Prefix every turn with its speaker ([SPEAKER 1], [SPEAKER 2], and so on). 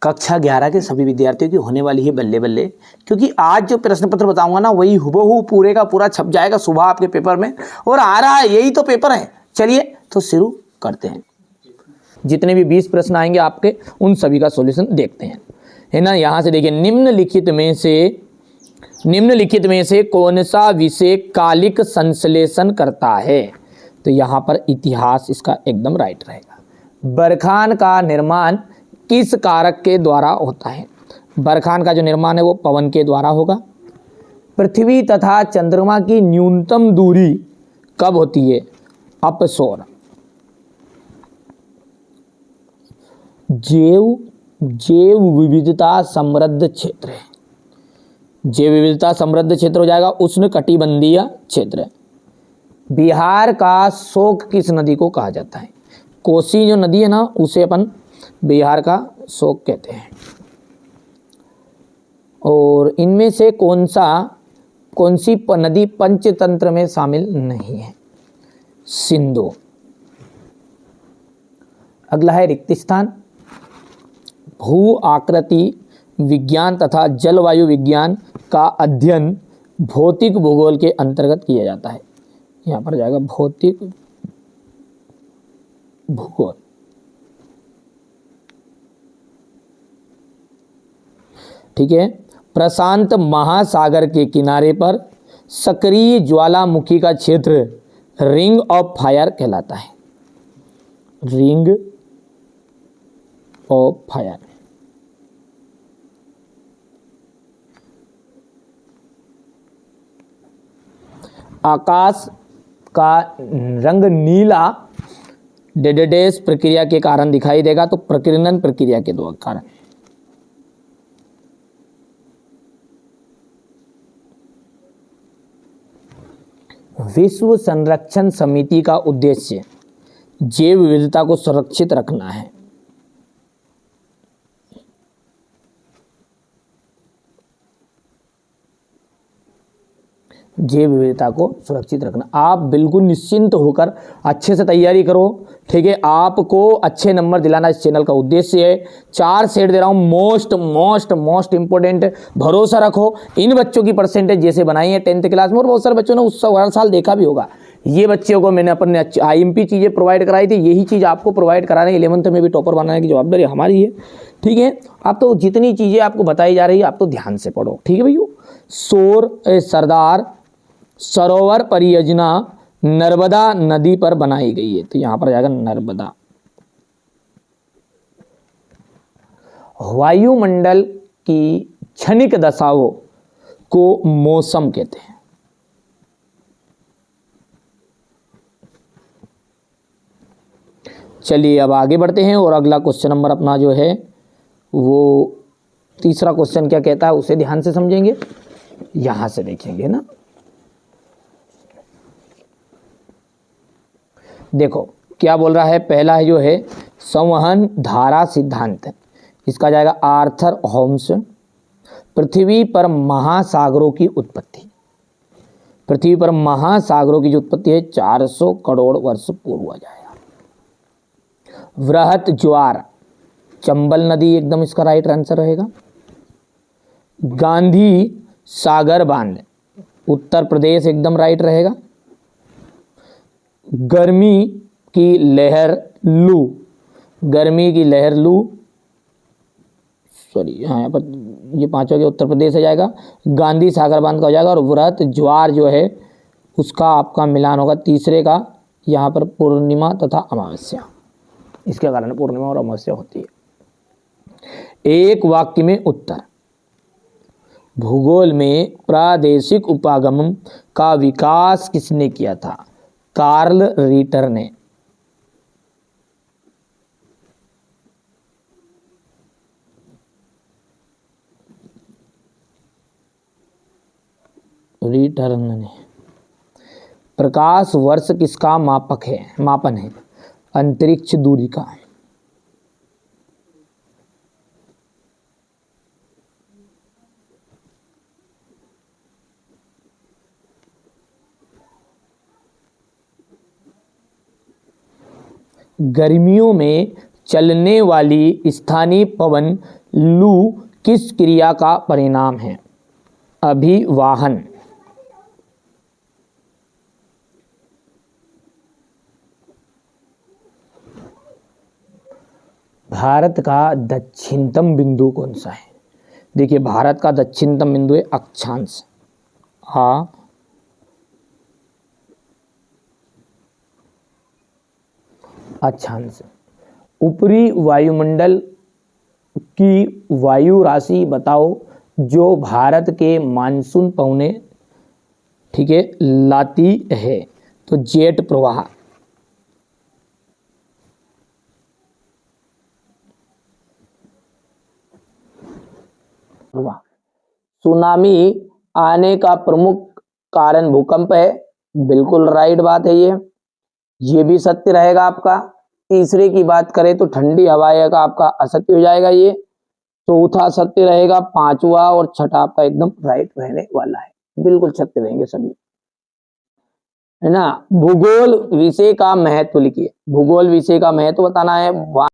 [SPEAKER 1] कक्षा 11 के सभी विद्यार्थियों की होने वाली है बल्ले बल्ले, क्योंकि आज जो प्रश्न पत्र बताऊंगा ना वही हुबहू पूरे का पूरा छप जाएगा सुबह आपके पेपर में, और आ रहा है, यही तो पेपर है। चलिए तो शुरू करते हैं। जितने भी 20 प्रश्न आएंगे आपके उन सभी का सॉल्यूशन देखते हैं, है ना। यहाँ से देखिए, निम्नलिखित में से कौन सा विषय कालिक संश्लेषण करता है? तो यहाँ पर इतिहास इसका एकदम राइट रहेगा। बरखान का निर्माण किस कारक के द्वारा होता है? बरखान का जो निर्माण है वो पवन के द्वारा होगा। पृथ्वी तथा चंद्रमा की न्यूनतम दूरी कब होती है? अपसौर। जैव विविधता समृद्ध क्षेत्र है, जैव विविधता समृद्ध क्षेत्र हो जाएगा उष्णकटिबंधीय क्षेत्र। बिहार का शोक किस नदी को कहा जाता है? कोसी जो नदी है ना उसे अपन बिहार का शोक कहते हैं। और इनमें से कौन सी नदी पंचतंत्र में शामिल नहीं है? सिंधु। अगला है रिक्त स्थान। भू आकृति विज्ञान तथा जलवायु विज्ञान का अध्ययन भौतिक भूगोल के अंतर्गत किया जाता है। यहाँ पर जाएगा भौतिक भूगोल। ठीक है। प्रशांत महासागर के किनारे पर सक्रिय ज्वालामुखी का क्षेत्र रिंग ऑफ फायर कहलाता है। Ring of fire. आकाश का रंग नीला डेडेस प्रक्रिया के कारण दिखाई देगा, तो प्रकीर्णन प्रक्रिया के द्वारा कारण। विश्व संरक्षण समिति का उद्देश्य जैव विविधता को सुरक्षित रखना है। जैव विविधता को सुरक्षित रखना। आप बिल्कुल निश्चिंत होकर अच्छे से तैयारी करो, ठीक है। आपको अच्छे नंबर दिलाना इस चैनल का उद्देश्य है। 4 सेट दे रहा हूँ, मोस्ट इंपॉर्टेंट। भरोसा रखो, इन बच्चों की परसेंटेज जैसे बनाई है 10th क्लास में, और बहुत सारे बच्चों ने उस हर साल देखा भी होगा। ये बच्चों को मैंने अपने IMP चीज़ें प्रोवाइड कराई थी, यही चीज़ आपको प्रोवाइड कराने 11th में भी टॉपर बनाने की जवाबदारी हमारी है, ठीक है। आप तो जितनी चीज़ें आपको बताई जा रही है आप तो ध्यान से पढ़ो, ठीक है भैया। सरदार सरोवर परियोजना नर्मदा नदी पर बनाई गई है, तो यहां पर जाएगा नर्मदा। वायुमंडल की क्षणिक दशाओं को मौसम कहते हैं। चलिए अब आगे बढ़ते हैं, और अगला क्वेश्चन नंबर अपना जो है वो तीसरा क्वेश्चन क्या कहता है उसे ध्यान से समझेंगे। यहां से देखेंगे ना, देखो क्या बोल रहा है। पहला है जो है संवहन धारा सिद्धांत, इसका जाएगा आर्थर होम्स। पृथ्वी पर महासागरों की उत्पत्ति। पृथ्वी पर महासागरों की जो उत्पत्ति है 400 करोड़ वर्ष पूर्व आ जाएगा। वृहत ज्वार, चंबल नदी एकदम इसका राइट आंसर रहेगा। गांधी सागर बांध, उत्तर प्रदेश एकदम राइट रहेगा। गर्मी की लहर लू, गर्मी की लहर लू, सॉरी यहाँ पर ये पांचों के उत्तर प्रदेश आ जाएगा। गांधी सागर बांध का हो जाएगा। और वृहत ज्वार जो है उसका आपका मिलान होगा तीसरे का, यहाँ पर पूर्णिमा तथा अमावस्या, इसके कारण पूर्णिमा और अमावस्या होती है। एक वाक्य में उत्तर। भूगोल में प्रादेशिक उपागम का विकास किसने किया था? कार्ल रिटर ने। प्रकाश वर्ष किसका मापन है? अंतरिक्ष दूरी का। गर्मियों में चलने वाली स्थानीय पवन लू किस क्रिया का परिणाम है? अभिवाहन। भारत का दक्षिणतम बिंदु कौन सा है? देखिए, भारत का दक्षिणतम बिंदु है अक्षांश। अक्षांश। ऊपरी वायुमंडल की वायु राशि बताओ जो भारत के मानसून पहुने, ठीक है, लाती है। तो जेट प्रवाह। सुनामी आने का प्रमुख कारण भूकंप है। बिल्कुल राइट बात है ये भी सत्य रहेगा आपका। तीसरे की बात करें तो ठंडी हवाएं का आपका असत्य हो जाएगा ये। चौथा सत्य रहेगा, पांचवा और छठा आपका एकदम राइट रहने वाला है। बिल्कुल सत्य रहेंगे सभी, है ना। भूगोल विषय का महत्व लिखिए। भूगोल विषय का महत्व बताना है।